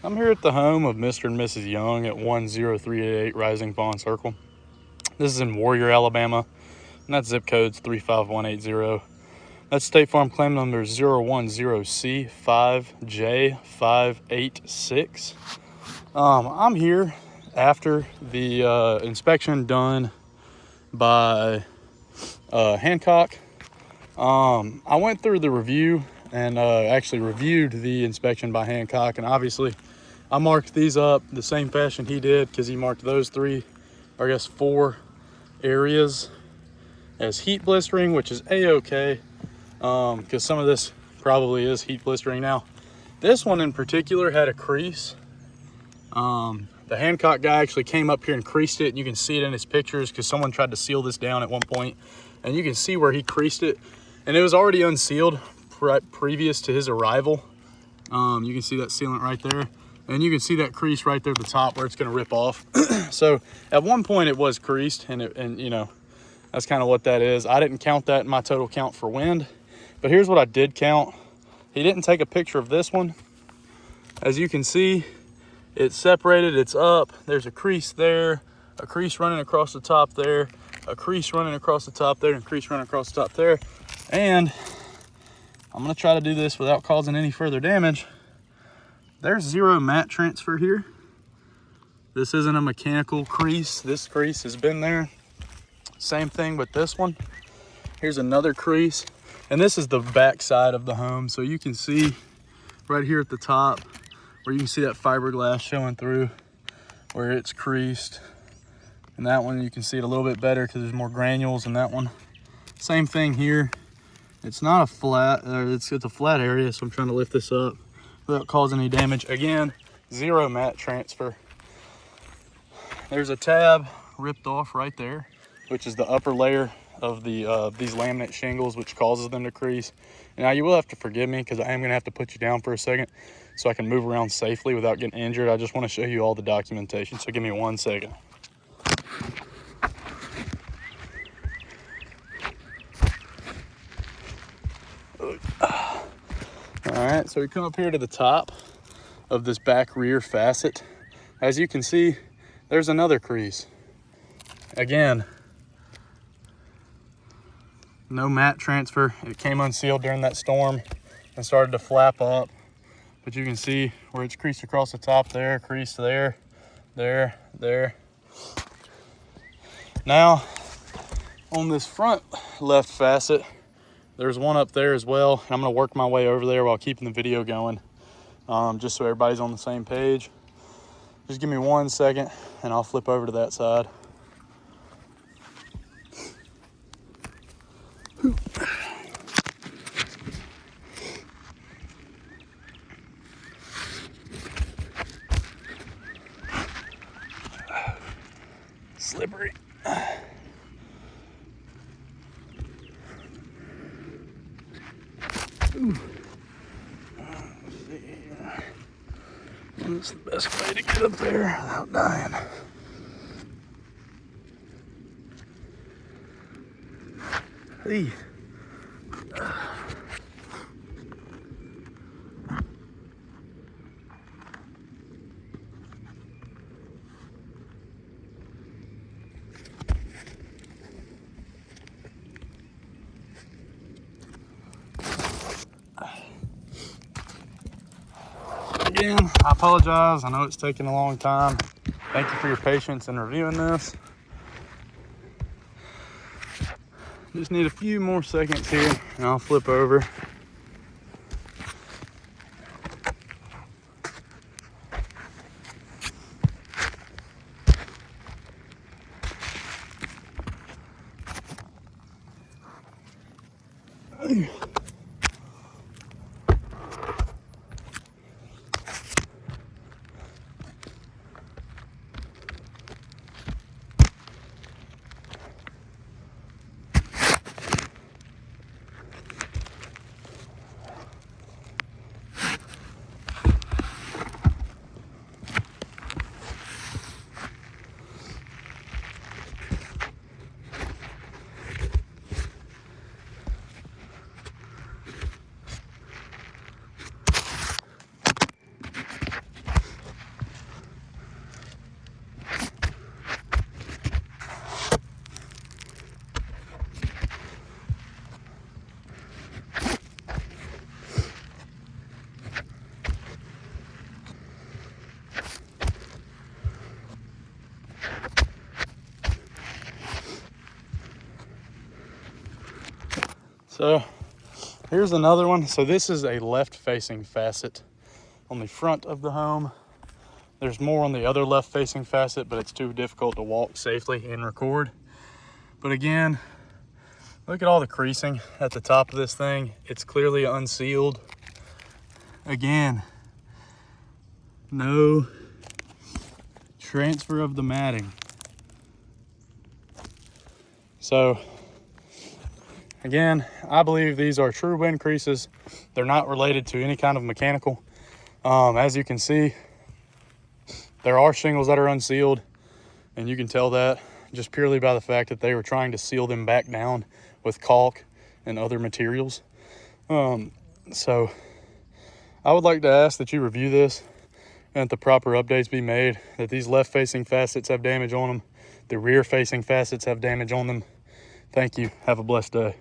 I'm here at the home of Mr. and Mrs. Young at 10388 Rising Fawn Circle. This is in Warrior, Alabama, and that zip code's 35180. That's State Farm claim number 010C5J586. I'm here after the inspection done by Hancock. I went through the review and actually reviewed the inspection by Hancock, and obviously I marked these up the same fashion he did, because he marked those three, or I guess 4 areas as heat blistering, which is a-okay, because some of this probably is heat blistering. Now, this one in particular had a crease. The Hancock guy actually came up here and creased it, and you can see it in his pictures because someone tried to seal this down at one point, and you can see where he creased it, and it was already unsealed previous to his arrival. You can see that sealant right there, and you can see that crease right there at the top where it's going to rip off. So at one point it was creased, and you know, that's kind of what that is. I didn't count that in my total count for wind, but here's what I did count. He didn't take a picture of this one. As you can see, it's separated, it's up, there's a crease there, a crease running across the top there, a crease running across the top there, and a crease running across the top there. And I'm gonna try to do this without causing any further damage. There's 0 mat transfer here. This isn't a mechanical crease. This crease has been there. Same thing with this one. Here's another crease. And this is the back side of the home. So you can see right here at the top where you can see that fiberglass showing through where it's creased. And that one you can see it a little bit better because there's more granules in that one. Same thing here. It's not a flat, it's a flat area, so I'm trying to lift this up without causing any damage. Again, 0 mat transfer. There's a tab ripped off right there, which is the upper layer of the these laminate shingles, which causes them to crease. Now you will have to forgive me because I am gonna have to put you down for a second so I can move around safely without getting injured. I just want to show you all the documentation, so give me 1 second. All right, so we come up here to the top of this back rear facet. As you can see, there's another crease. Again, no mat transfer. It came unsealed during that storm and started to flap up. But you can see where it's creased across the top there, crease there, there, there. Now, on this front left facet, there's one up there as well. And I'm gonna work my way over there while keeping the video going, just so everybody's on the same page. Just give me 1 second and I'll flip over to that side. Slippery. Ooh. Let's see here. What's the best way to get up there without dying? Hey. Again, I apologize. I know it's taking a long time. Thank you for your patience in reviewing this. Just need a few more seconds here and I'll flip over. So here's another one. So this is a left facing facet on the front of the home. There's more on the other left facing facet, but it's too difficult to walk safely and record. But again, look at all the creasing at the top of this thing. It's clearly unsealed. Again, no transfer of the matting. So again, I believe these are true wind creases. They're not related to any kind of mechanical. As you can see, there are shingles that are unsealed, and you can tell that just purely by the fact that they were trying to seal them back down with caulk and other materials. So I would like to ask that you review this and that the proper updates be made, that these left facing facets have damage on them, the rear facing facets have damage on them. Thank you. Have a blessed day.